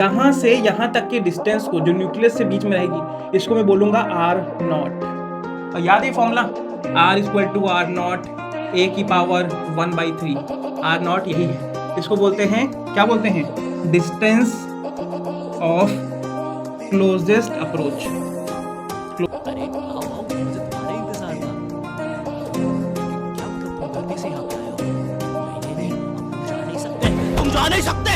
यहाँ से यहाँ तक के डिस्टेंस को जो न्यूक्लियस से बीच में रहेगी इसको मैं बोलूँगा r0। और याद है फॉर्मूला r=r0 a की पावर 1/3। r0 यही है, इसको बोलते हैं, क्या बोलते हैं, डिस्टेंस ऑफ क्लोजेस्ट अप्रोच। अरे आओ आओ, मुझे तुम्हारा इंतजार था। क्या मतलब तुम गलती से यहाँ पे आए हो? नहीं नहीं, तुम जा नहीं सकते, तुम जा नहीं सकते।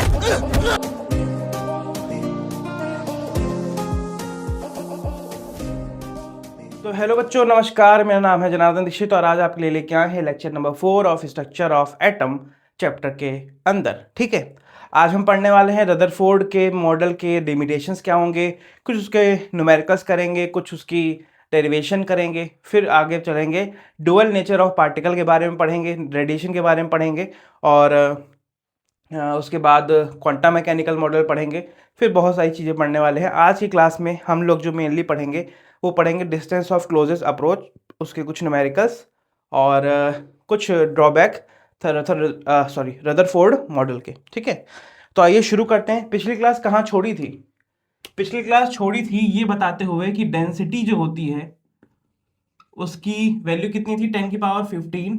तो हेलो बच्चों, नमस्कार, मेरा नाम है जनार्दन दीक्षित और आज आपके लिए लेके आए हैं lecture number 4 of structure of atom chapter के अंदर। ठीक है, आज हम पढ़ने वाले हैं रदरफोर्ड के मॉडल के लिमिटेशंस क्या होंगे, कुछ उसके न्यूमेरिकल्स करेंगे, कुछ उसकी डेरिवेशन करेंगे, फिर आगे चलेंगे डुअल नेचर ऑफ पार्टिकल के बारे में पढ़ेंगे, रेडिएशन के बारे में पढ़ेंगे और उसके बाद क्वांटम मैकेनिकल मॉडल पढ़ेंगे, फिर बहुत सारी चीज़ें पढ़ने वाले हैं। आज की क्लास में हम लोग जो मेनली पढ़ेंगे वो पढ़ेंगे डिस्टेंस ऑफ क्लोजेस्ट अप्रोच, उसके कुछ न्यूमेरिकल्स और कुछ ड्रॉबैक रदरफोर्ड मॉडल के। ठीक है, तो आइए शुरू करते हैं। पिछली क्लास कहाँ छोड़ी थी? पिछली क्लास छोड़ी थी ये बताते हुए कि डेंसिटी जो होती है उसकी वैल्यू कितनी थी, 10⁻15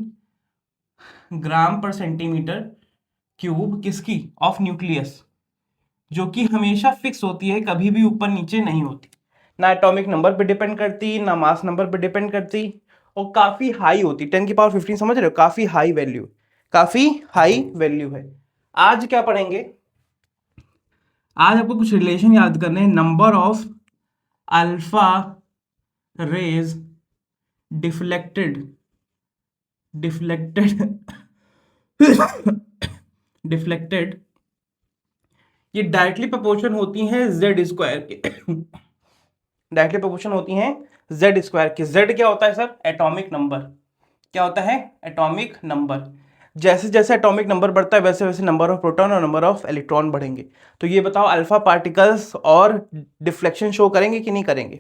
ग्राम पर सेंटीमीटर क्यूब, किसकी, ऑफ न्यूक्लियस, जो कि हमेशा फिक्स होती है, कभी भी ऊपर नीचे नहीं होती, ना एटॉमिक नंबर पे डिपेंड करती, ना मास नंबर पे डिपेंड करती, और काफ़ी हाई होती। 10⁻15 समझ रहे हो, काफ़ी हाई वैल्यू, काफ़ी हाई वैल्यू है। आज क्या पढ़ेंगे? आज आपको कुछ रिलेशन याद करने हैं। Number of alpha rays deflected deflected ये डायरेक्टली प्रोपोर्शन होती हैं जेड स्क्वायर के। डायरेक्टली प्रोपोर्शन होती हैं जेड स्क्वायर के। जेड क्या होता है सर? Atomic number. क्या होता है? Atomic number. जैसे जैसे एटॉमिक नंबर बढ़ता है वैसे वैसे नंबर ऑफ प्रोटॉन और नंबर ऑफ इलेक्ट्रॉन बढ़ेंगे। तो ये बताओ, अल्फा पार्टिकल्स और डिफ्लेक्शन शो करेंगे कि नहीं करेंगे?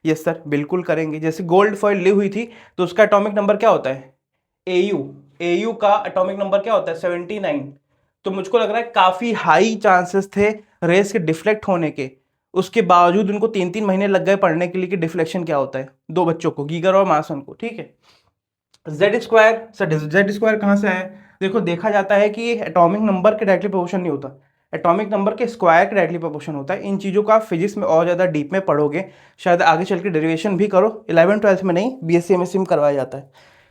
यस सर, बिल्कुल करेंगे। जैसे गोल्ड फॉइल ली हुई थी तो उसका एटॉमिक नंबर क्या होता है? एयू का एटॉमिक नंबर क्या होता है? 79। तो मुझको लग रहा है काफी हाई चांसेस थे रेस के डिफ्लेक्ट होने के, उसके बावजूद उनको 3-3 महीने लग गए पढ़ने के लिए कि डिफ्लेक्शन क्या होता है, दो बच्चों को, गीगर और मासन को। ठीक है, Z square, sir Z square कहाँ से आया? देखो, देखा जाता है कि एटॉमिक नंबर के डायरेक्टली प्रोपोर्शन नहीं होता, एटॉमिक नंबर के स्क्वायर के डायरेक्टली प्रोपोर्शन होता है। इन चीज़ों को आप फिजिक्स में और ज़्यादा डीप में पढ़ोगे, शायद आगे चल के डेरिवेशन भी करो। 11th-12th में नहीं, बीएससी एमएससी में करवाया जाता है।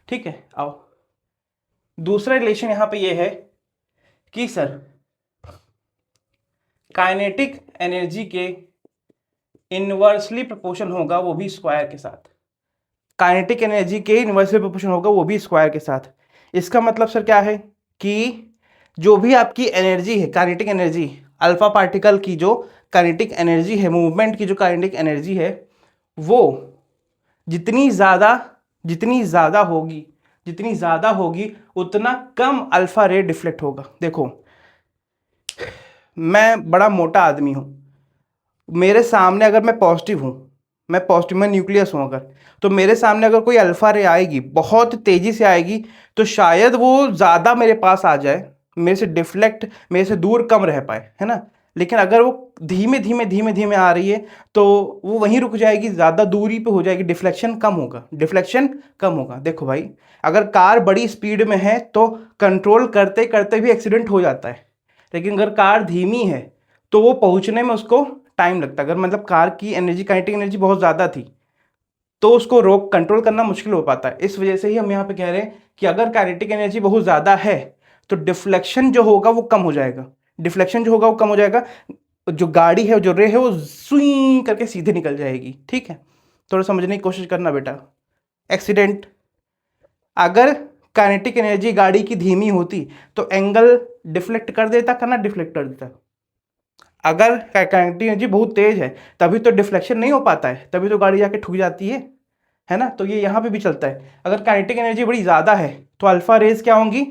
ठीक है, आओ दूसरा रिलेशन यहाँ पे ये है कि सर काइनेटिक एनर्जी के इनवर्सली प्रोपोर्शन होगा, वो भी स्क्वायर के साथ। काइनेटिक एनर्जी के इनवर्सली प्रोपोर्शन होगा, वो भी स्क्वायर के साथ। इसका मतलब सर क्या है कि जो भी आपकी एनर्जी है, काइनेटिक एनर्जी, अल्फा पार्टिकल की जो काइनेटिक एनर्जी है, मूवमेंट की जो काइनेटिक एनर्जी है, वो जितनी ज़्यादा होगी उतना कम अल्फा रे डिफ्लेक्ट होगा। देखो, मैं बड़ा मोटा आदमी हूँ, मेरे सामने अगर मैं पॉजिटिव हूँ, मैं न्यूक्लियस हूँ अगर, तो मेरे सामने अगर कोई अल्फा रे आएगी, बहुत तेज़ी से आएगी, तो शायद वो ज़्यादा मेरे पास आ जाए, मेरे से डिफ्लेक्ट, मेरे से दूर कम रह पाए, है ना। लेकिन अगर वो धीमे धीमे आ रही है तो वो वहीं रुक जाएगी, ज़्यादा दूरी पे हो जाएगी, डिफ्लेक्शन कम होगा। देखो भाई, अगर कार बड़ी स्पीड में है तो कंट्रोल करते करते भी एक्सीडेंट हो जाता है, लेकिन अगर कार धीमी है तो वो पहुंचने में उसको टाइम लगता है। अगर मतलब कार की एनर्जी, काइनेटिक एनर्जी बहुत ज़्यादा थी तो उसको रोक कंट्रोल करना मुश्किल हो पाता है। इस वजह से ही हम यहाँ पे कह रहे हैं कि अगर काइनेटिक एनर्जी बहुत ज़्यादा है तो डिफ्लेक्शन जो होगा वो कम हो जाएगा। जो गाड़ी है, जो रे है, वो स्विंग करके सीधे निकल जाएगी। ठीक है, थोड़ा समझने की कोशिश करना बेटा। एक्सीडेंट, अगर काइनेटिक एनर्जी गाड़ी की धीमी होती तो एंगल डिफ्लेक्ट कर देता। अगर काइनेटिक एनर्जी बहुत तेज है तभी तो डिफ्लेक्शन नहीं हो पाता है, तभी तो गाड़ी जाके ठुक जाती है ना। तो ये यहाँ पे भी चलता है। अगर काइनेटिक एनर्जी बड़ी ज़्यादा है तो अल्फा रेज क्या होंगी?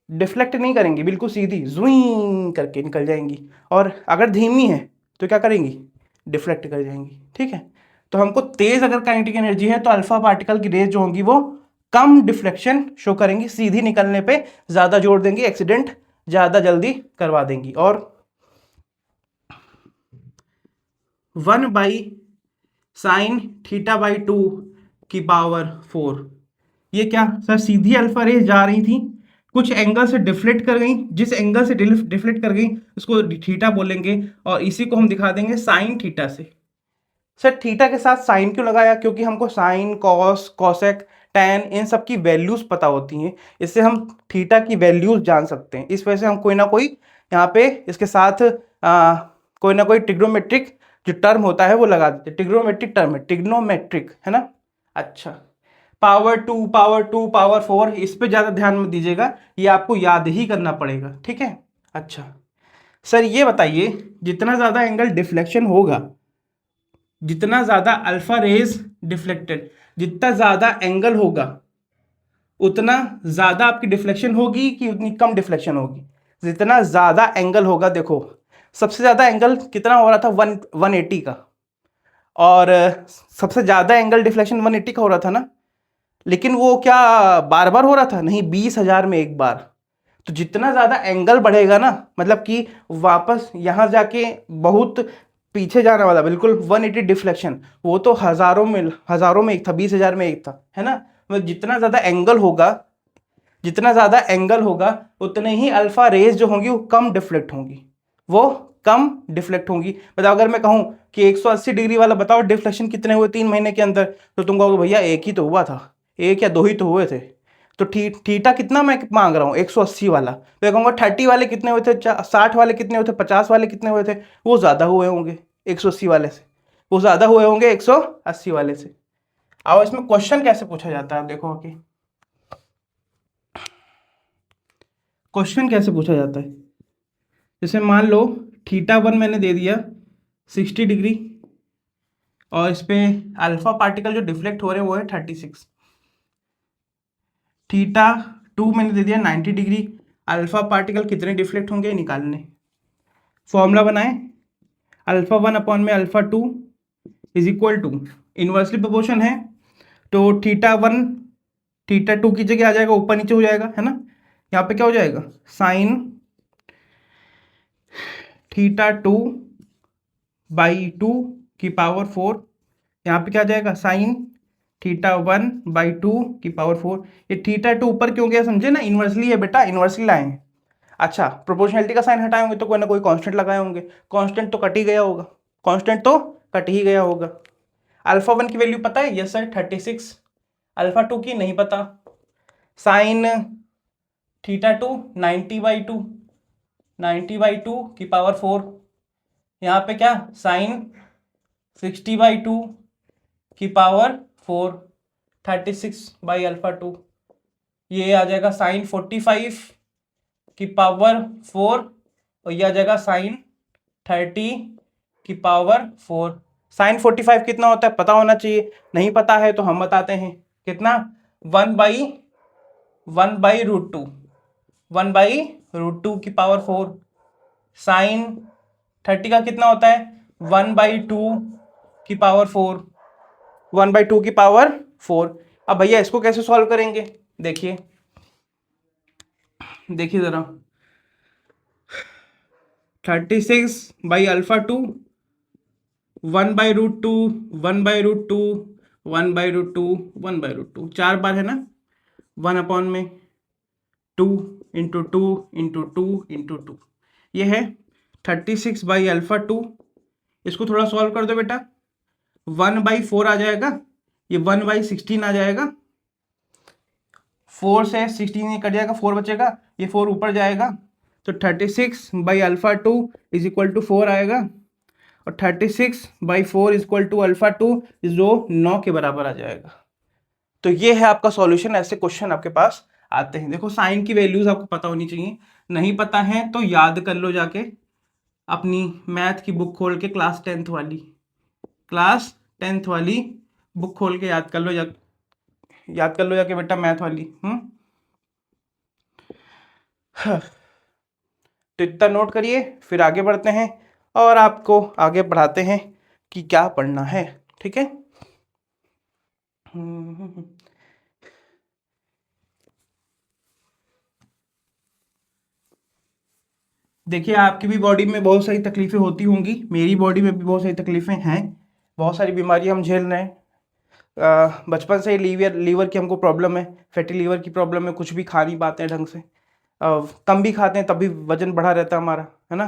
डिफ्लेक्ट नहीं करेंगी, बिल्कुल सीधी जुई करके निकल जाएंगी। और अगर धीमी है तो क्या करेंगी? डिफ्लेक्ट कर जाएंगी। ठीक है, तो हमको तेज अगर काइनेटिक एनर्जी है तो अल्फा पार्टिकल की रेज जो होंगी वो कम डिफ्लेक्शन शो करेंगी, सीधी निकलने पे ज़्यादा जोर देंगी, एक्सीडेंट ज़्यादा जल्दी करवा देंगी। और 1/sin θ/2 की पावर 4। ये क्या सर, सीधी अल्फा रेज जा रही थी, कुछ एंगल से डिफ्लेक्ट कर गई, जिस एंगल से डिफ्लेक्ट कर गई उसको थीटा बोलेंगे, और इसी को हम दिखा देंगे साइन थीटा से। सर थीटा के साथ साइन क्यों लगाया? क्योंकि हमको साइन, कॉस, कोसेक, टैन इन सब की वैल्यूज पता होती हैं, इससे हम थीटा की वैल्यूज जान सकते हैं। इस वजह से हम कोई ना कोई यहाँ पे इसके साथ कोई ना कोई ट्रिग्नोमेट्रिक जो टर्म होता है वो लगा देते हैं। ट्रिग्नोमेट्रिक टर्म है, ट्रिग्नोमेट्रिक, है ना। अच्छा, पावर 2, पावर 2, पावर 4, इस पे ज़्यादा ध्यान मत दीजिएगा, ये आपको याद ही करना पड़ेगा, ठीक है। अच्छा सर ये बताइए, जितना ज़्यादा एंगल डिफ्लेक्शन होगा, जितना ज़्यादा अल्फा रेज डिफ्लेक्टेड, जितना ज़्यादा एंगल होगा उतना ज़्यादा आपकी डिफ्लेक्शन होगी कि उतनी कम डिफ्लेक्शन होगी? जितना ज़्यादा एंगल होगा, देखो सबसे ज़्यादा एंगल कितना हो रहा था, 180 का, और सबसे ज़्यादा एंगल डिफ्लेक्शन 180 का हो रहा था ना, लेकिन वो क्या बार बार हो रहा था? नहीं, 20,000 में एक बार। तो जितना ज़्यादा एंगल बढ़ेगा ना, मतलब कि वापस यहाँ जाके बहुत पीछे जाने वाला, बिल्कुल 180 डिफ्लेक्शन, वो तो हज़ारों में एक था, 20,000 में एक था, है ना। मतलब जितना ज़्यादा एंगल होगा, जितना ज़्यादा एंगल होगा उतने ही अल्फा रेज जो होंगी वो कम डिफ्लेक्ट होंगी, वो कम डिफ्लेक्ट होंगी। मतलब अगर मैं कहूँ कि 180 डिग्री वाला बताओ डिफ्लेक्शन कितने हुए 3 महीने के अंदर, तो तुम कहोगे भैया एक ही तो हुआ था, एक या दो ही तो हुए थे। तो थीटा कितना मैं मांग रहा हूँ, 180 वाला। तो कहूँगा 30 वाले कितने हुए थे, 60 वाले कितने हुए थे, 50 वाले कितने हुए थे? वो ज़्यादा हुए होंगे 180 वाले से, वो ज़्यादा हुए होंगे 180 वाले से। आओ इसमें क्वेश्चन कैसे पूछा जाता है, आप देखो कि क्वेश्चन कैसे पूछा जाता है। जैसे मान लो θ1 मैंने दे दिया 60 डिग्री, और इस पे अल्फा पार्टिकल जो डिफ्लेक्ट हो रहे हैं वो है 36। θ2 मैंने दे दिया 90 डिग्री, अल्फा पार्टिकल कितने डिफ्लेक्ट होंगे निकालने। फॉर्मूला बनाए, α1 में α2 is equal to, inversely proportion है तो θ1 θ2 की जगह आ जाएगा, ऊपर नीचे हो जाएगा, है ना। यहाँ पे क्या हो जाएगा, साइन θ2/2 की पावर 4, यहाँ पे क्या आ जाएगा, साइन θ1/2 की पावर 4। ये θ2 ऊपर क्यों गया समझे ना, इन्वर्सली है बेटा, इन्वर्सली लाए हैं। अच्छा, प्रोपोर्शनलिटी का साइन हटाए होंगे तो कोई ना कोई कांस्टेंट लगाए होंगे, कांस्टेंट तो कट ही गया होगा, कांस्टेंट तो कट ही गया होगा। α1 की वैल्यू पता है? Yes sir 36। α2 की नहीं पता। साइन θ2 90/2, 90/2 की पावर 4, यहाँ पे क्या, साइन 60/2 की पावर 4, 36/α2, ये आ जाएगा साइन 45 की पावर 4, और ये आ जाएगा साइन 30 की पावर 4। साइन 45 कितना होता है पता होना चाहिए, नहीं पता है तो हम बताते हैं कितना, 1/√2, 1/√2 की पावर 4। साइन 30 का कितना होता है, 1/2 की पावर 4, 1/2 की पावर 4। अब भैया इसको कैसे सॉल्व करेंगे, देखिए देखिए जरा, 36/α2, 1/√2, 1/√2, 1/√2, 1/√2, 4 बार है ना, 1 में 2 इंटू 2 इंटू 2 इंटू 2, ये है 36/α2। इसको थोड़ा सॉल्व कर दो बेटा, 1/4 आ जाएगा, ये 1/16 आ जाएगा, 4 से 16 कट जाएगा, 4 बचेगा, ये 4 ऊपर जाएगा, तो 36/α2 इज इक्वल टू 4 आएगा, और 36/4 इज इक्वल टू α2 जो 9 के बराबर आ जाएगा। तो ये है आपका सॉल्यूशन। ऐसे क्वेश्चन आपके पास आते हैं। देखो साइन की वैल्यूज आपको पता होनी चाहिए, नहीं पता है तो याद कर लो जाके अपनी मैथ की बुक खोल के, क्लास 10th वाली, क्लास 10th वाली बुक खोल के याद कर लो जाके बेटा, मैथ वाली। तो इतना नोट करिए, फिर आगे बढ़ते हैं और आपको आगे बढ़ाते हैं कि क्या पढ़ना है, ठीक है। देखिए आपकी भी बॉडी में बहुत सारी तकलीफ़ें होती होंगी, मेरी बॉडी में भी बहुत सारी तकलीफ़ें हैं, बहुत सारी बीमारियां हम झेल रहे हैं। बचपन से ही लीवर की हमको प्रॉब्लम है, फैटी लीवर की प्रॉब्लम है, कुछ भी खा नहीं पाते हैं ढंग से, कम भी खाते हैं तब भी वजन बढ़ा रहता है हमारा, है ना।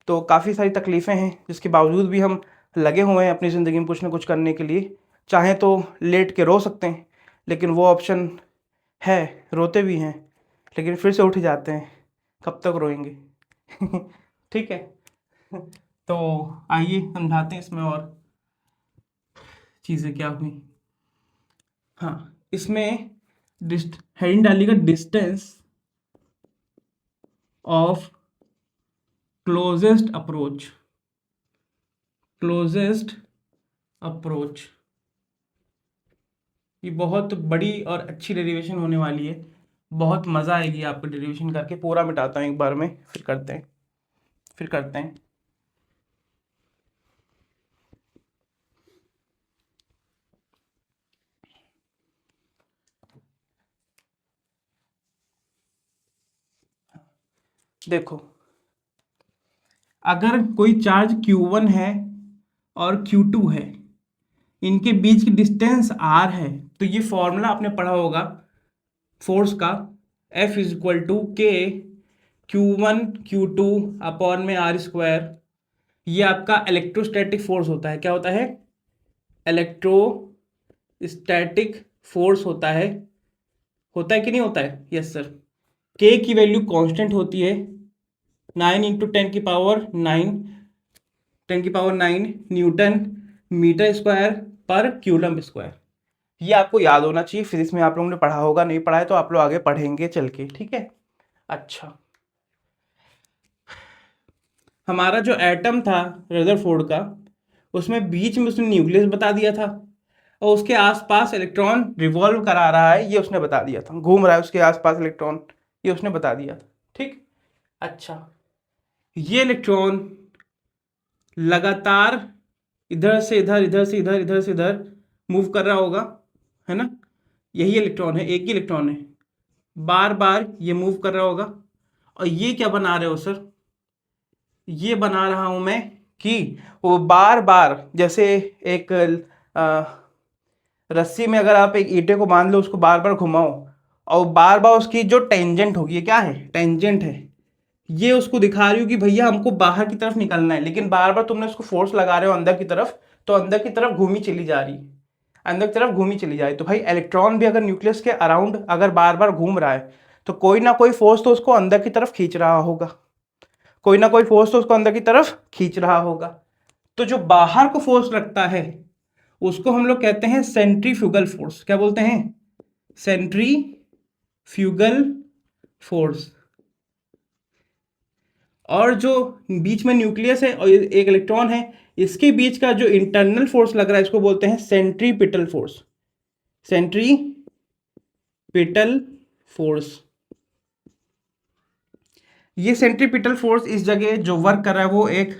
तो काफ़ी सारी तकलीफ़ें हैं, जिसके बावजूद भी हम लगे हुए हैं अपनी ज़िंदगी में कुछ ना कुछ करने के लिए। चाहें तो लेट के रो सकते हैं, लेकिन वो ऑप्शन है, रोते भी हैं लेकिन फिर से उठ जाते हैं, कब तक रोएंगे। ठीक है, तो आइए समझाते हैं इसमें और चीज़ें क्या हुई। हाँ, इसमें हेडिंग डालिएगा distance of closest approach. Closest approach ये बहुत बड़ी और अच्छी डेरिवेशन होने वाली है, बहुत मज़ा आएगी आपको डेरिवेशन करके। पूरा मिटाता हूँ एक बार में, फिर करते हैं। देखो, अगर कोई चार्ज Q1 है और Q2 है, इनके बीच की डिस्टेंस R है, तो ये फॉर्मूला आपने पढ़ा होगा फोर्स का, F इज इक्वल टू के Q1 Q2 अपॉन में R²। ये आपका इलेक्ट्रोस्टैटिक फोर्स होता है। क्या होता है? इलेक्ट्रोस्टैटिक फोर्स होता है कि नहीं होता है? Yes sir. के की वैल्यू कांस्टेंट होती है 9 × 10⁹ न्यूटन मीटर स्क्वायर पर कूलम स्क्वायर। ये आपको याद होना चाहिए, फिजिक्स में आप लोगों ने पढ़ा होगा, नहीं पढ़ा है तो आप लोग आगे पढ़ेंगे चल के, ठीक है। अच्छा, हमारा जो एटम था रदरफोर्ड का, उसमें बीच में उसने न्यूक्लियस बता दिया था, और उसके आसपास इलेक्ट्रॉन रिवॉल्व करा रहा है, ये उसने बता दिया था, घूम रहा है उसके आसपास इलेक्ट्रॉन, ये उसने बता दिया था, ठीक। अच्छा, ये इलेक्ट्रॉन लगातार इधर से इधर, इधर से इधर, इधर से इधर मूव कर रहा होगा, है ना। यही इलेक्ट्रॉन है, एक ही इलेक्ट्रॉन है, बार बार ये मूव कर रहा होगा। और ये क्या बना रहे हो सर? ये बना रहा हूं मैं कि वो बार बार, जैसे एक रस्सी में अगर आप एक ईंटे को बांध लो, उसको बार बार घुमाओ, और बार बार उसकी जो टेंजेंट होगी, ये क्या है? टेंजेंट है। ये उसको दिखा रही हूँ कि भैया हमको बाहर की तरफ निकलना है, लेकिन बार बार तुमने उसको फोर्स लगा रहे हो अंदर की तरफ, तो अंदर की तरफ घूमी चली जा रही है, अंदर की तरफ घूमी चली जा रही। तो भाई इलेक्ट्रॉन भी अगर न्यूक्लियस के अराउंड अगर बार बार घूम रहा है, तो कोई ना कोई फोर्स तो उसको अंदर की तरफ खींच रहा होगा, कोई ना कोई फोर्स तो उसको अंदर की तरफ खींच रहा होगा। तो जो बाहर को फोर्स लगता है उसको हम लोग कहते हैं सेंट्रीफ्यूगल फोर्स। क्या बोलते हैं? Centrifugal force. और जो बीच में न्यूक्लियस है और एक इलेक्ट्रॉन है, इसके बीच का जो इंटरनल फोर्स लग रहा है, इसको बोलते हैं सेंट्रीपिटल फोर्स। Centripetal force. ये सेंट्रीपिटल फोर्स इस जगह जो वर्क कर रहा है वो एक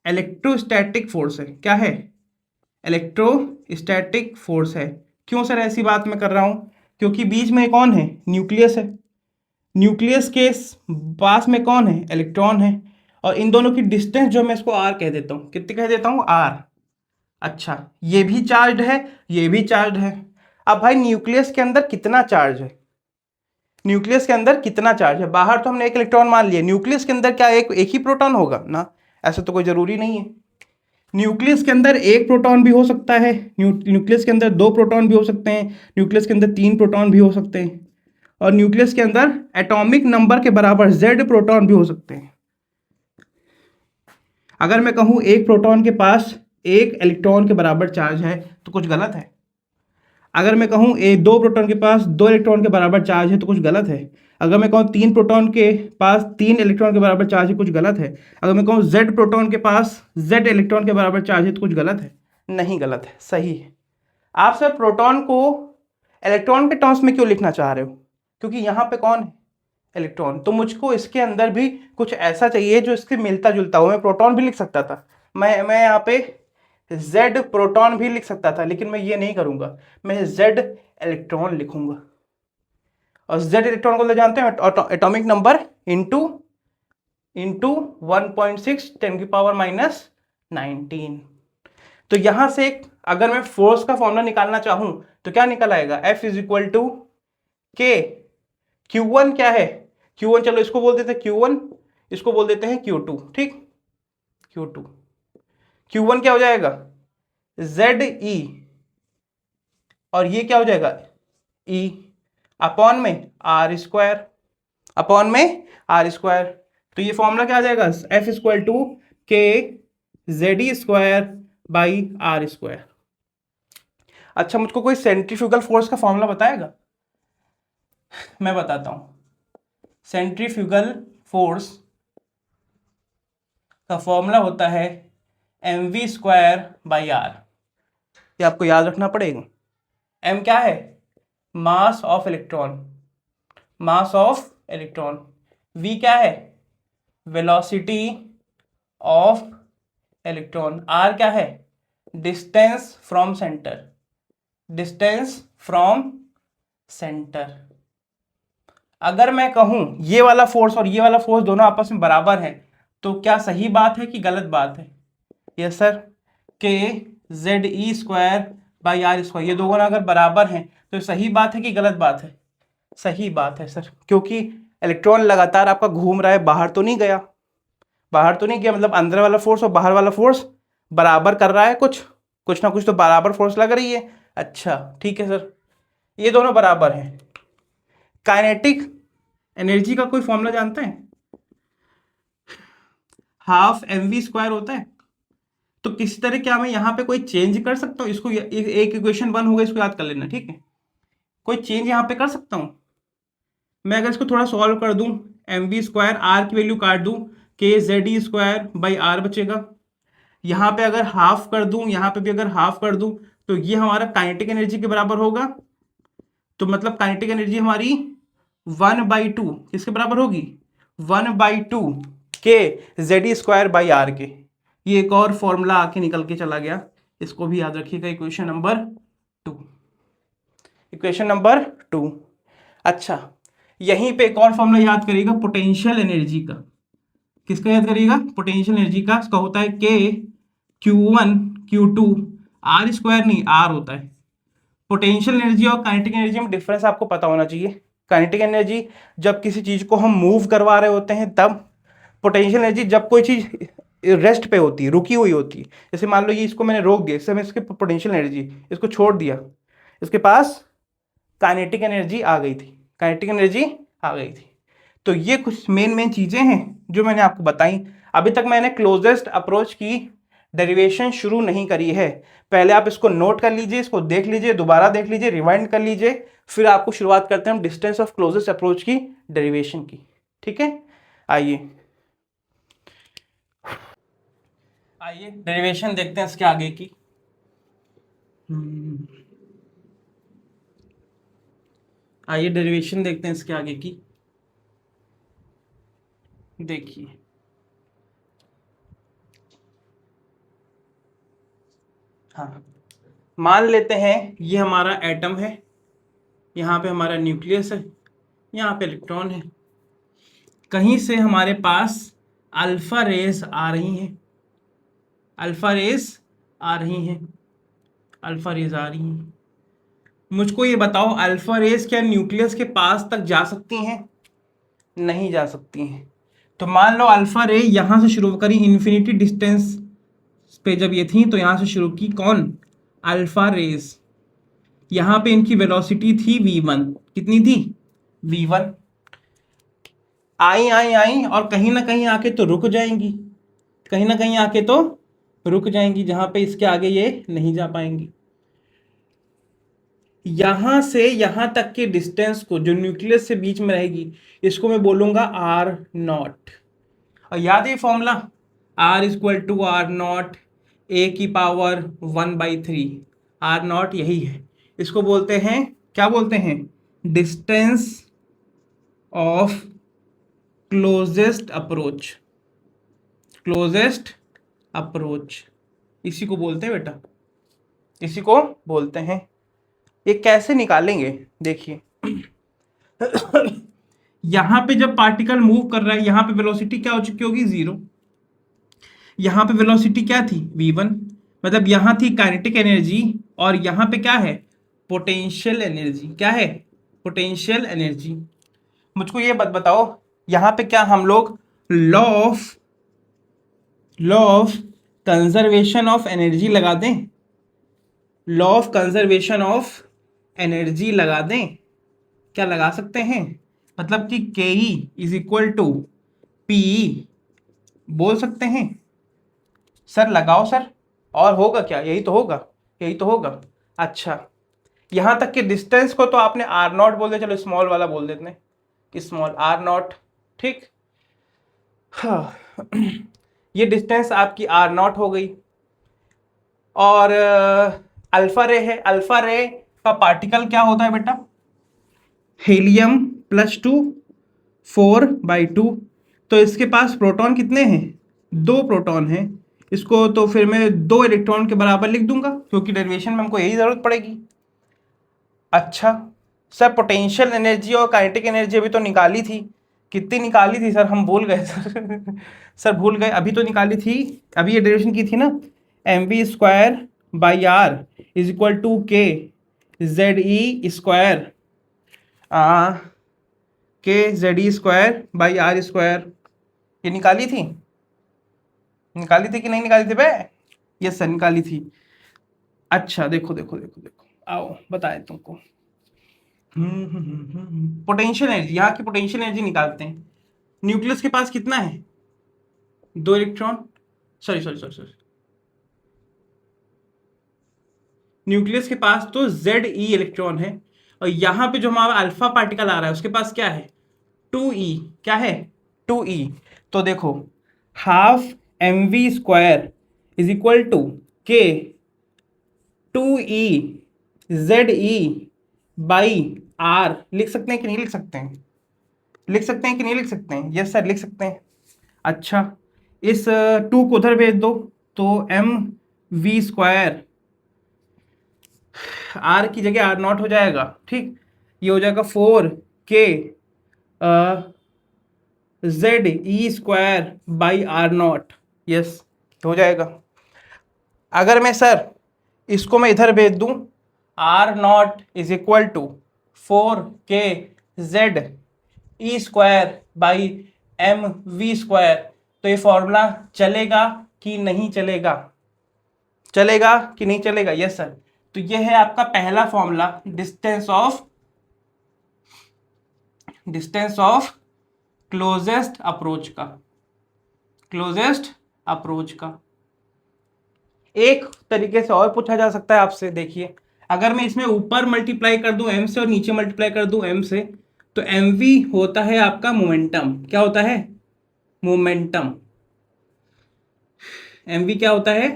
इलेक्ट्रोस्टैटिक फोर्स है। क्या है? इलेक्ट्रोस्टैटिक फोर्स है। क्यों सर ऐसी बात मैं कर रहा हूं? क्योंकि बीच में कौन है? न्यूक्लियस है। न्यूक्लियस के पास में कौन है? इलेक्ट्रॉन है। और इन दोनों की डिस्टेंस जो मैं इसको आर कह देता हूँ, कितनी कह देता हूँ? आर। अच्छा, ये भी चार्ज है, ये भी चार्ज है। अब भाई न्यूक्लियस के अंदर कितना चार्ज है? न्यूक्लियस के अंदर कितना चार्ज है? बाहर तो हमने एक इलेक्ट्रॉन मान लिया, न्यूक्लियस के अंदर क्या एक ही प्रोटॉन होगा ना? ऐसा तो कोई जरूरी नहीं है। न्यूक्लियस के अंदर एक प्रोटॉन भी हो सकता है, न्यूक्लियस के अंदर दो प्रोटॉन भी हो सकते हैं, न्यूक्लियस के अंदर तीन प्रोटॉन भी हो सकते हैं, और न्यूक्लियस के अंदर एटॉमिक नंबर के बराबर Z प्रोटॉन भी हो सकते हैं। अगर मैं कहूं एक प्रोटॉन के पास एक इलेक्ट्रॉन के बराबर चार्ज है तो कुछ गलत है। अगर मैं कहूं दो प्रोटॉन के पास दो इलेक्ट्रॉन के बराबर चार्ज है तो कुछ गलत है। अगर मैं कहूं तीन प्रोटॉन के पास तीन इलेक्ट्रॉन के बराबर चार्ज है, कुछ गलत है। अगर मैं कहूं Z प्रोटॉन के पास Z इलेक्ट्रॉन के बराबर चार्ज है तो कुछ गलत है। नहीं गलत है, सही है। आप सर प्रोटॉन को इलेक्ट्रॉन के टर्म्स में क्यों लिखना चाह रहे हो? क्योंकि यहाँ पे कौन है? इलेक्ट्रॉन। तो मुझको इसके अंदर भी कुछ ऐसा चाहिए जो इसके मिलता जुलता हो। मैं प्रोटॉन भी लिख सकता था, मैं यहाँ पे Z प्रोटॉन भी लिख सकता था, लेकिन मैं ये नहीं करूँगा, मैं Z इलेक्ट्रॉन लिखूंगा। और Z इलेक्ट्रॉन को ले जानते हैं एटॉमिक नंबर इंटू 1.6 10⁻⁻19। तो यहां से अगर मैं फोर्स का फॉर्मूला निकालना चाहूं तो क्या निकल आएगा, F इज इक्वल टू के, Q1 क्या है, Q1 चलो इसको बोल देते हैं Q1, इसको बोल देते हैं Q2, ठीक, Q2, Q1 क्या हो जाएगा ZE, और ये क्या हो जाएगा E अपॉन में R², अपॉन में R²। तो ये फॉर्मूला क्या आ जाएगा, F इक्वल टू के ZE² बाई R²। अच्छा, मुझको कोई सेंट्रीफ्यूगल फोर्स का फॉर्मूला बताएगा? मैं बताता हूं। सेंट्रीफ्यूगल फोर्स का फॉर्मूला होता है mv² बाई R। ये आपको याद रखना पड़ेगा। m क्या है, mass of electron, mass of electron. v क्या है, वेलोसिटी ऑफ इलेक्ट्रॉन। r क्या है, distance from centre, distance from centre. अगर मैं कहूं ये वाला फोर्स और ये वाला फोर्स दोनों आपस में बराबर है तो क्या सही बात है कि गलत बात है? यस सर, के ZE² बाई R², ये दोनों अगर बराबर हैं तो सही बात है कि गलत बात है? सही बात है सर, क्योंकि इलेक्ट्रॉन लगातार आपका घूम रहा है, बाहर तो नहीं गया, बाहर तो नहीं गया, मतलब अंदर वाला फोर्स और बाहर वाला फोर्स बराबर कर रहा है, कुछ ना कुछ तो बराबर फोर्स लग रही है। अच्छा ठीक है सर, ये दोनों बराबर हैं। काइनेटिक एनर्जी का कोई फॉर्मूला जानते हैं? हाफ mv² होता है। तो किसी तरह क्या मैं यहाँ पे कोई चेंज कर सकता हूँ? इसको एक इक्वेशन 1 होगा, इसको याद कर लेना, ठीक है। कोई चेंज यहाँ पे कर सकता हूँ मैं? अगर इसको थोड़ा सॉल्व कर दूं, mv², r की वैल्यू काट दूं, के ZE² बाई R बचेगा। यहाँ पे अगर हाफ कर दूं, यहाँ पे भी अगर हाफ कर दूं तो ये हमारा काइनेटिक एनर्जी के बराबर होगा। तो मतलब काइनेटिक एनर्जी हमारी 1/2 किसके बराबर होगी, 1/2 के ZE² बाई R के। ये एक और फॉर्मूला आके निकल के चला गया, इसको भी याद रखिएगा, इक्वेशन नंबर 2, इक्वेशन नंबर 2। अच्छा, यहीं पे एक और फॉर्मूला याद करिएगा पोटेंशियल एनर्जी का। किसका याद करिएगा, पोटेंशियल एनर्जी का। इसका होता है के Q1 Q2, R² नहीं, R होता है। पोटेंशियल एनर्जी और काइनेटिक एनर्जी में डिफरेंस आपको पता होना चाहिए। काइनेटिक एनर्जी जब किसी चीज को हम मूव करवा रहे होते हैं तब, पोटेंशियल एनर्जी जब कोई चीज रेस्ट पे होती है, रुकी हुई होती है। जैसे मान लो ये, इसको मैंने रोक दिया, इससे मैं इसकी पोटेंशियल एनर्जी, इसको छोड़ दिया, इसके पास काइनेटिक एनर्जी आ गई थी, काइनेटिक एनर्जी आ गई थी। तो ये कुछ मेन चीजें हैं जो मैंने आपको बताई। अभी तक मैंने क्लोजेस्ट अप्रोच की डेरिवेशन शुरू नहीं करी है। पहले आप इसको नोट कर लीजिए, इसको देख लीजिए, दोबारा देख लीजिए, रिवाइंड कर लीजिए, फिर आपको शुरुआत करते हैं हम डिस्टेंस ऑफ क्लोजेस्ट अप्रोच की डेरिवेशन की, ठीक है। आइए डेरिवेशन देखते हैं इसके आगे की। आइए डेरिवेशन देखते हैं इसके आगे की। देखिए, हाँ, मान लेते हैं ये हमारा एटम है, यहाँ पे हमारा न्यूक्लियस है, यहाँ पे इलेक्ट्रॉन है। कहीं से हमारे पास अल्फा रेस आ रही हैं, अल्फा रेस आ रही हैं, अल्फा रेस आ रही हैं। मुझको ये बताओ, अल्फा रेस क्या न्यूक्लियस के पास तक जा सकती हैं? नहीं जा सकती हैं। तो मान लो अल्फा रे यहाँ से शुरू करी, इन्फिनिटी डिस्टेंस पे जब ये थी तो यहाँ से शुरू की, कौन, अल्फा रेस। यहाँ पे इनकी वेलोसिटी थी v1, कितनी थी, v1। आई आई आई और कहीं ना कहीं आके तो रुक जाएंगी, कहीं ना कहीं आके तो रुक जाएंगी, जहां पे इसके आगे ये नहीं जा पाएंगी। यहां से यहां तक के डिस्टेंस को जो न्यूक्लियस से बीच में रहेगी, इसको मैं बोलूंगा R0। और याद है फॉर्मूला, R = R0 a की पावर 1/3, R0 यही है। इसको बोलते हैं, क्या बोलते हैं, distance of closest approach, closest approach इसी को बोलते हैं बेटा, इसी को बोलते हैं। ये कैसे निकालेंगे, देखिए यहां पे जब पार्टिकल मूव कर रहा है, यहां पे वेलोसिटी क्या हो चुकी होगी, 0। यहां पे वेलोसिटी क्या थी, v1, मतलब यहां थी काइनेटिक एनर्जी, और यहां पे क्या है, पोटेंशियल एनर्जी। क्या है, पोटेंशियल एनर्जी। मुझको ये बात बताओ, यहां पे क्या हम लोग law of conservation of energy लगा दें, law of conservation of energy लगा दें, क्या लगा सकते हैं, मतलब कि K E is equal to P, बोल सकते हैं सर, लगाओ सर। और होगा क्या, यही तो होगा, यही तो होगा। अच्छा, यहां तक कि डिस्टेंस को तो आपने आर नॉट बोल दिया, चलो स्मॉल वाला बोल देते हैं, स्मॉल आर नॉट, ठीक। हाँ, ये डिस्टेंस आपकी आर नॉट हो गई। और अल्फा रे है, अल्फा रे का पार्टिकल क्या होता है बेटा, हीलियम +2 4/2। तो इसके पास प्रोटॉन कितने हैं, 2 प्रोटॉन हैं। इसको तो फिर मैं 2 इलेक्ट्रॉन के बराबर लिख दूंगा, क्योंकि डेरिवेशन में हमको यही जरूरत पड़ेगी। अच्छा सर, पोटेंशियल एनर्जी और काइनेटिक एनर्जी अभी तो निकाली थी, कितनी निकाली थी सर, हम भूल गए सर। सर भूल गए, अभी तो निकाली थी, अभी ये डेरिवेशन की थी ना, mv²/r इज इक्वल टू के ZE² के ZE²/r², ये निकाली थी, निकाली थी कि नहीं निकाली थी बे, ये सर निकाली थी। अच्छा देखो देखो देखो देखो, आओ बताए तुमको। पोटेंशियल एनर्जी, यहाँ की पोटेंशियल एनर्जी निकालते हैं। न्यूक्लियस के पास कितना है, 2 electron, sorry sorry sorry sorry, nucleus के पास तो ZE इलेक्ट्रॉन है, और यहाँ पे जो हमारा अल्फा पार्टिकल आ रहा है उसके पास क्या है, 2E। क्या है, 2E। तो देखो, half mv² is equal to के 2E ZE/r, लिख सकते हैं कि नहीं लिख सकते हैं, लिख सकते हैं कि नहीं लिख सकते हैं, यस सर लिख सकते हैं। अच्छा, इस 2 को उधर भेज दो, तो mv², r की जगह r0 हो जाएगा, ठीक। ये हो जाएगा 4k ZE²/r0, यस हो जाएगा। अगर मैं सर इसको मैं इधर भेज दूं, r0 is equal to 4k ZE²/mv², तो ये फॉर्मूला चलेगा कि नहीं चलेगा, चलेगा कि नहीं चलेगा, यस सर। तो ये है आपका पहला formula distance of closest approach का, क्लोजेस्ट अप्रोच का। एक तरीके से और पूछा जा सकता है आपसे, देखिए, अगर मैं इसमें ऊपर मल्टीप्लाई कर दूं m से और नीचे मल्टीप्लाई कर दूं m से, तो mv होता है आपका मोमेंटम। क्या होता है, मोमेंटम। mv क्या होता है,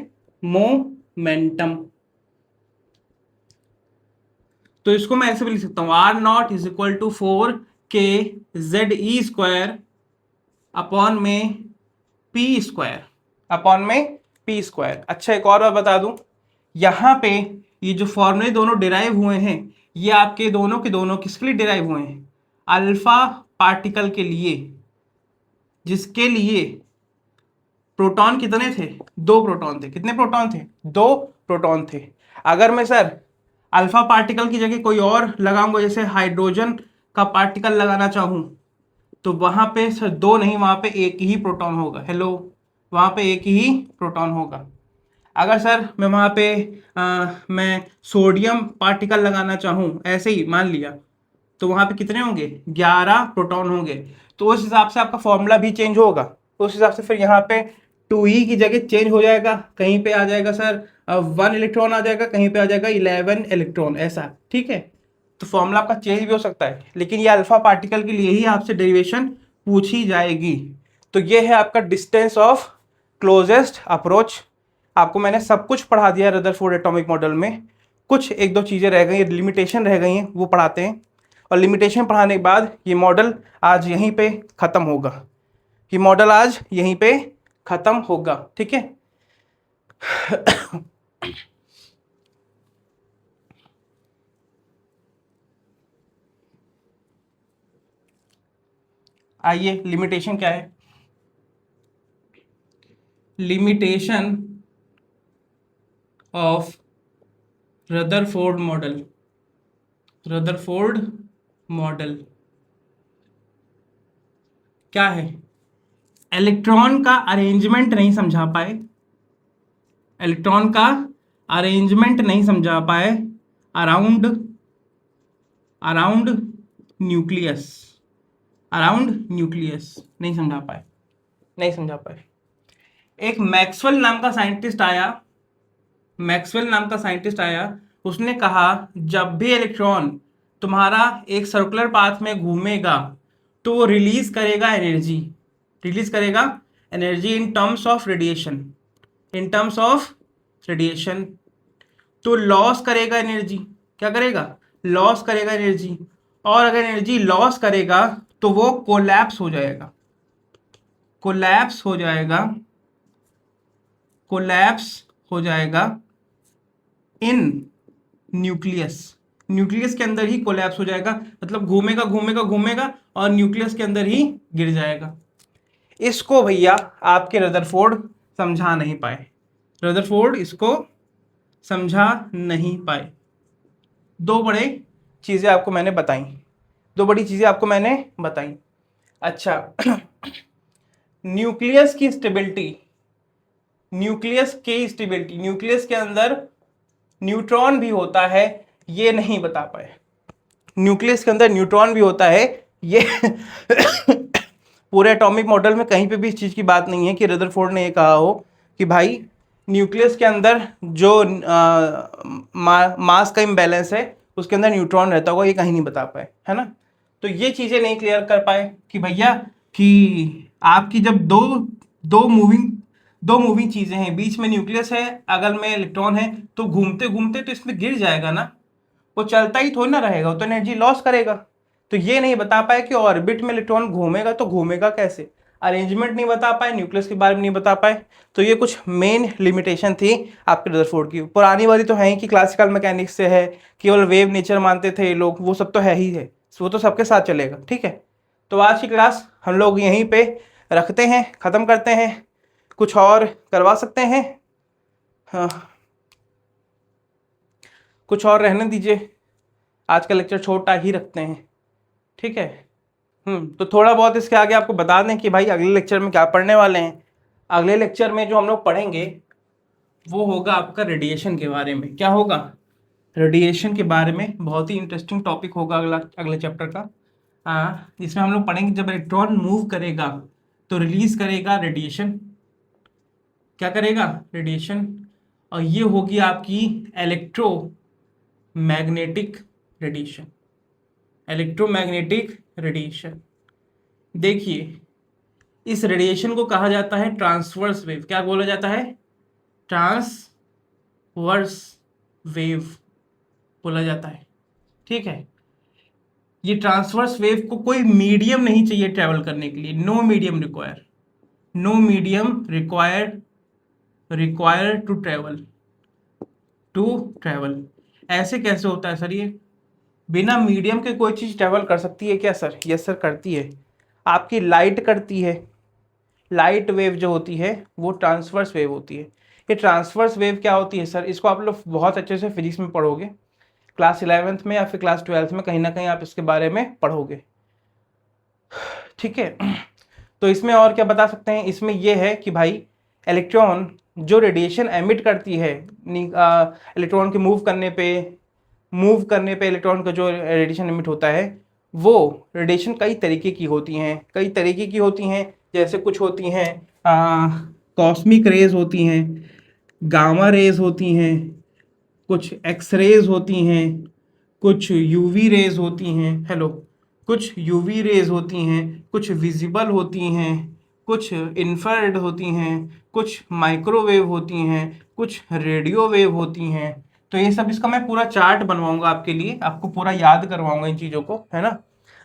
मोमेंटम। तो इसको मैं ऐसे भी लिख सकता हूं, r0 is equal to 4k ZE² upon में p², अपॉन में p²। अच्छा, एक और बात बता दूं, यहां पे ये जो फॉर्मूले दोनों डिराइव हुए हैं, ये आपके दोनों के दोनों किसके लिए डिराइव हुए हैं, अल्फा पार्टिकल के लिए, जिसके लिए प्रोटॉन कितने थे, 2 प्रोटॉन थे। कितने प्रोटॉन थे, 2 प्रोटॉन थे। अगर मैं सर अल्फा पार्टिकल की जगह कोई और लगाऊंगा, जैसे हाइड्रोजन का पार्टिकल लगाना चाहूं, तो वहां पे सर 2 नहीं, वहां पे एक ही प्रोटॉन होगा। हेलो, वहां पे एक ही प्रोटॉन होगा। अगर सर मैं वहां पे मैं सोडियम पार्टिकल लगाना चाहूं, ऐसे ही मान लिया, तो वहां पे कितने होंगे, 11 प्रोटॉन होंगे। तो उस हिसाब से आपका फॉर्मूला भी चेंज होगा, तो उस हिसाब से फिर यहाँ पे 2E की जगह चेंज हो जाएगा, कहीं पे आ जाएगा सर 1 इलेक्ट्रॉन आ जाएगा, कहीं पे आ जाएगा 11 इलेक्ट्रॉन, ऐसा, ठीक है। तो फॉर्मूला आपका चेंज भी हो सकता है, लेकिन ये अल्फा पार्टिकल के लिए ही आपसे डेरिवेशन पूछी जाएगी। तो ये है आपका डिस्टेंस ऑफ क्लोजेस्ट अप्रोच। आपको मैंने सब कुछ पढ़ा दिया रदरफोर्ड एटॉमिक मॉडल में, कुछ एक दो चीज़ें रह गई, लिमिटेशन रह गई हैं, वो पढ़ाते हैं। और लिमिटेशन पढ़ाने के बाद ये मॉडल आज यहीं पे ख़त्म होगा, ये मॉडल आज यहीं पे ख़त्म होगा, ठीक है। आइए लिमिटेशन क्या है, limitation of Rutherford model, Rutherford model क्या है, इलेक्ट्रॉन का अरेंजमेंट नहीं समझा पाए, इलेक्ट्रॉन का अरेंजमेंट नहीं समझा पाए around around nucleus, around nucleus नहीं समझा पाए, नहीं समझा पाए। एक मैक्सवेल नाम का साइंटिस्ट आया, मैक्सवेल नाम का साइंटिस्ट आया, उसने कहा जब भी इलेक्ट्रॉन तुम्हारा एक सर्कुलर पाथ में घूमेगा तो वो रिलीज करेगा एनर्जी, रिलीज करेगा energy in terms of radiation, in terms of radiation. तो लॉस करेगा एनर्जी, क्या करेगा, लॉस करेगा एनर्जी, और अगर एनर्जी लॉस करेगा तो वो कोलैप्स हो जाएगा, कोलैप्स हो जाएगा, कोलैप्स हो जाएगा इन न्यूक्लियस, न्यूक्लियस के अंदर ही कोलैप्स हो जाएगा, मतलब घूमेगा घूमेगा घूमेगा और न्यूक्लियस के अंदर ही गिर जाएगा। इसको भैया आपके रदरफोर्ड समझा नहीं पाए, रदरफोर्ड इसको समझा नहीं पाए। दो बड़े चीज़ें आपको मैंने बताई, दो बड़ी चीज़ें आपको मैंने बताई। अच्छा न्यूक्लियस की स्टेबिलिटी, न्यूक्लियस की स्टेबिलिटी, न्यूक्लियस के अंदर न्यूट्रॉन भी होता है ये नहीं बता पाए, न्यूक्लियस के अंदर न्यूट्रॉन भी होता है ये पूरे एटॉमिक मॉडल में कहीं पे भी इस चीज़ की बात नहीं है कि रदरफोर्ड ने ये कहा हो कि भाई न्यूक्लियस के अंदर जो मास का इम्बैलेंस है उसके अंदर न्यूट्रॉन रहता होगा, ये कहीं नहीं बता पाए, है ना। तो ये चीज़ें नहीं क्लियर कर पाए कि भैया कि आपकी जब दो मूविंग चीज़ें हैं, बीच में न्यूक्लियस है, अगल में इलेक्ट्रॉन है, तो घूमते घूमते तो इसमें गिर जाएगा ना, वो चलता ही थोड़ी ना रहेगा, वो तो एनर्जी लॉस करेगा। तो ये नहीं बता पाए कि ऑर्बिट में इलेक्ट्रॉन घूमेगा तो घूमेगा कैसे, अरेंजमेंट नहीं बता पाए, न्यूक्लियस के बारे में नहीं बता पाए। तो ये कुछ मेन लिमिटेशन थी आपके रदरफोर्ड की। पुरानी वाली तो है ही कि क्लासिकल मैकेनिक्स से है, केवल वेव नेचर मानते थे ये लोग, वो सब तो है ही है, वो तो सबके साथ चलेगा, ठीक है। तो आज की क्लास हम लोग यहीं पे रखते हैं, ख़त्म करते हैं, कुछ और करवा सकते हैं, हाँ कुछ और रहने दीजिए, आज का लेक्चर छोटा ही रखते हैं, ठीक है। तो थोड़ा बहुत इसके आगे आपको बता दें कि भाई अगले लेक्चर में क्या पढ़ने वाले हैं। अगले लेक्चर में जो हम लोग पढ़ेंगे वो होगा आपका रेडिएशन के बारे में। क्या होगा, रेडिएशन के बारे में, बहुत ही इंटरेस्टिंग टॉपिक होगा अगले चैप्टर का। इसमें हम लोग पढ़ेंगे जब इलेक्ट्रॉन मूव करेगा तो रिलीज करेगा रेडिएशन, क्या करेगा, रेडिएशन, और ये होगी आपकी इलेक्ट्रोमैग्नेटिक रेडिएशन, इलेक्ट्रोमैग्नेटिक रेडिएशन। देखिए इस रेडिएशन को कहा जाता है ट्रांसवर्स वेव, क्या बोला जाता है, ट्रांसवर्स वेव बोला जाता है, ठीक है। ये ट्रांसवर्स वेव को कोई मीडियम नहीं चाहिए ट्रेवल करने के लिए, no medium require, no medium require to travel. ऐसे कैसे होता है सर, ये बिना मीडियम के कोई चीज़ ट्रेवल कर सकती है क्या सर, यस सर करती है। आपकी लाइट करती है, लाइट वेव जो होती है वो ट्रांसवर्स वेव होती है। ये ट्रांसवर्स वेव क्या होती है सर, इसको आप लोग बहुत अच्छे से फिजिक्स में पढ़ोगे, क्लास 11th में या फिर क्लास 12th में कहीं ना कहीं आप इसके बारे में पढ़ोगे, ठीक है। तो इसमें और क्या बता सकते हैं, इसमें यह है कि भाई इलेक्ट्रॉन जो रेडिएशन एमिट करती है, इलेक्ट्रॉन के मूव करने पे इलेक्ट्रॉन का जो रेडिएशन एमिट होता है वो रेडिएशन कई तरीके की होती हैं, जैसे कुछ होती हैं कॉस्मिक रेज होती हैं, गामा रेज होती हैं, कुछ एक्स रेज होती हैं, कुछ यूवी रेज होती हैं, कुछ यूवी रेज होती हैं, कुछ विजिबल होती हैं, कुछ इंफ्रारेड होती हैं, कुछ माइक्रोवेव होती हैं, कुछ रेडियो वेव होती हैं। तो ये सब इसका मैं पूरा चार्ट बनवाऊंगा आपके लिए, आपको पूरा याद करवाऊंगा इन चीज़ों को, है ना।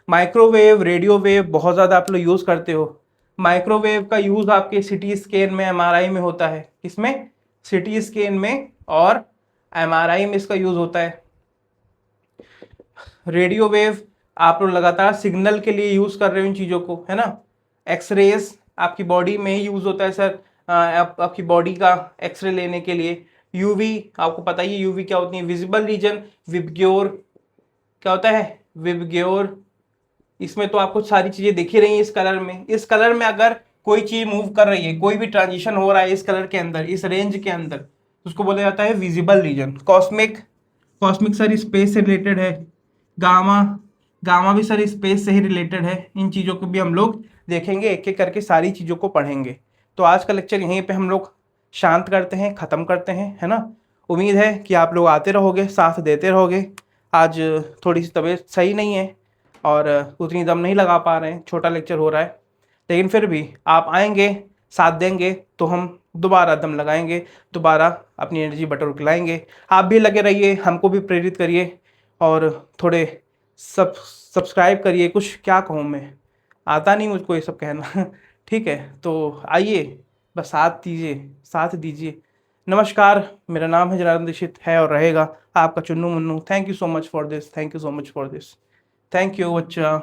माइक्रोवेव, रेडियो वेव बहुत ज़्यादा आप लोग यूज़ करते हो। माइक्रोवेव का यूज़ आपके सिटी स्कैन में, एमआरआई में होता है, किसमें, सिटी स्कैन में और एमआरआई में इसका यूज़ होता है। रेडियो वेव आप लोग लगातार सिग्नल के लिए यूज़ कर रहे हो इन चीज़ों को, है ना। एक्सरेज आपकी बॉडी में ही यूज़ होता है सर, आपकी बॉडी का एक्सरे लेने के लिए। यूवी आपको पता ही है, यूवी क्या होती है, विजिबल रीजन। विबग्योर क्या होता है, विबग्योर। इसमें तो आपको सारी चीज़ें दिख ही रही हैं। इस कलर में अगर कोई चीज़ मूव कर रही है, कोई भी ट्रांजिशन हो रहा है इस कलर के अंदर, इस रेंज के अंदर, तो उसको बोला जाता है visible region. Cosmic sir space से रिलेटेड है। गामा गामा भी सर स्पेस से ही रिलेटेड है। इन चीज़ों को भी हम लोग देखेंगे, एक एक करके सारी चीज़ों को पढ़ेंगे। तो आज का लेक्चर यहीं पे हम लोग शांत करते हैं, ख़त्म करते हैं, है ना। उम्मीद है कि आप लोग आते रहोगे, साथ देते रहोगे। आज थोड़ी सी तबीयत सही नहीं है और उतनी दम नहीं लगा पा रहे हैं, छोटा लेक्चर हो रहा है, लेकिन फिर भी आप आएंगे, साथ देंगे तो हम दोबारा दम लगाएंगे, दोबारा अपनी एनर्जी बटोर के लाएंगे। आप भी लगे रहिए, हमको भी प्रेरित करिए और थोड़े सब्सक्राइब करिए। कुछ क्या कहूँ मैं, आता नहीं मुझको ये सब कहना ठीक है, तो आइए बस साथ दीजिए। नमस्कार, मेरा नाम है जनार्दन दीक्षित, है और रहेगा आपका Chunnu Munnu. Thank you so much for this, thank you so much for this, thank you बच्चा।